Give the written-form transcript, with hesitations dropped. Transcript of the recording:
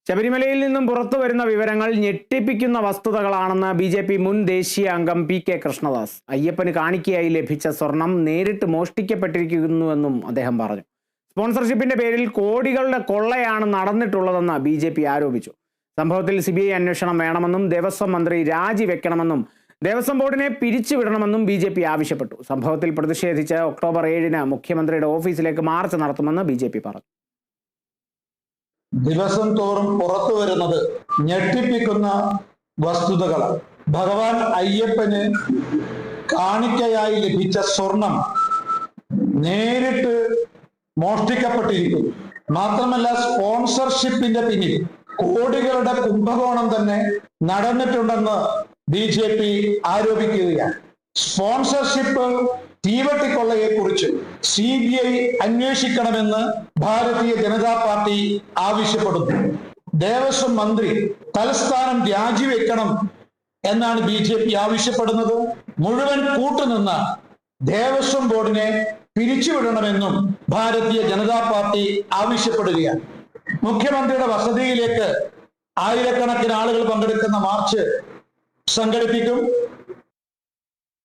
ശബരിമലയിൽ നിന്നും പുറത്തു വരുന്ന വിവരങ്ങൾ ഞെട്ടിപ്പിക്കുന്ന വസ്തുതകളാണെന്ന് ബി.ജെ.പി. മുൻ ദേശീയ അംഗം പി.കെ. കൃഷ്ണദാസ്. അയ്യപ്പന് കാണിക്കയായി ലഭിച്ച സ്വർണം നേരിട്ട് മോഷ്ടിക്കപ്പെട്ടിരിക്കുന്നുവെന്നും അദ്ദേഹം പറഞ്ഞു. സ്പോൺസർഷിപ്പിന്റെ പേരിൽ കോടികളുടെ കൊള്ളയാണ് നടന്നിട്ടുള്ളതെന്ന് ബി.ജെ.പി. ആരോപിച്ചു. സംഭവത്തിൽ CBI അന്വേഷണം വേണമെന്നും ദേവസ്വം മന്ത്രി രാജിവെക്കണമെന്നും ദേവസ്വം ബോർഡിനെ പിരിച്ചുവിടണമെന്നും ബി.ജെ.പി. ആവശ്യപ്പെട്ടു. സംഭവത്തിൽ പ്രതിഷേധിച്ച് ഒക്ടോബർ 7-ന് മുഖ്യമന്ത്രിയുടെ ഓഫീസിലേക്ക് മാർച്ച് നടത്തുമെന്ന് ബി.ജെ.പി. പറഞ്ഞു. ദിവസം തോറും പുറത്തു വരുന്നത് ഞെട്ടിപ്പിക്കുന്ന വസ്തുതകളാണ്. ഭഗവാൻ അയ്യപ്പന് കാണിക്കയായി ലഭിച്ച സ്വർണം നേരിട്ട് മോഷ്ടിക്കപ്പെട്ടിരിക്കുന്നു. മാത്രമല്ല, സ്പോൺസർഷിപ്പിന്റെ പിന്നിൽ കോടികളുടെ കുംഭകോണം തന്നെ നടന്നിട്ടുണ്ടെന്ന് BJP ആരോപിക്കുകയാണ്. സ്പോൺസർഷിപ്പ് തീവട്ടിക്കൊള്ളയെ കുറിച്ച് CBI അന്വേഷിക്കണമെന്ന് ഭാരതീയ ജനതാ പാർട്ടി ആവശ്യപ്പെടുന്നു. ദേവസ്വം മന്ത്രി തലസ്ഥാനം രാജിവെക്കണം എന്നാണ് BJP ആവശ്യപ്പെടുന്നത്. മുഴുവൻ കൂട്ടുനിന്ന ദേവസ്വം ബോർഡിനെ പിരിച്ചുവിടണമെന്നും ഭാരതീയ ജനതാ പാർട്ടി ആവശ്യപ്പെടുകയാണ്. മുഖ്യമന്ത്രിയുടെ വസതിയിലേക്ക് ആയിരക്കണക്കിന് ആളുകൾ പങ്കെടുക്കുന്ന മാർച്ച് സംഘടിപ്പിക്കും.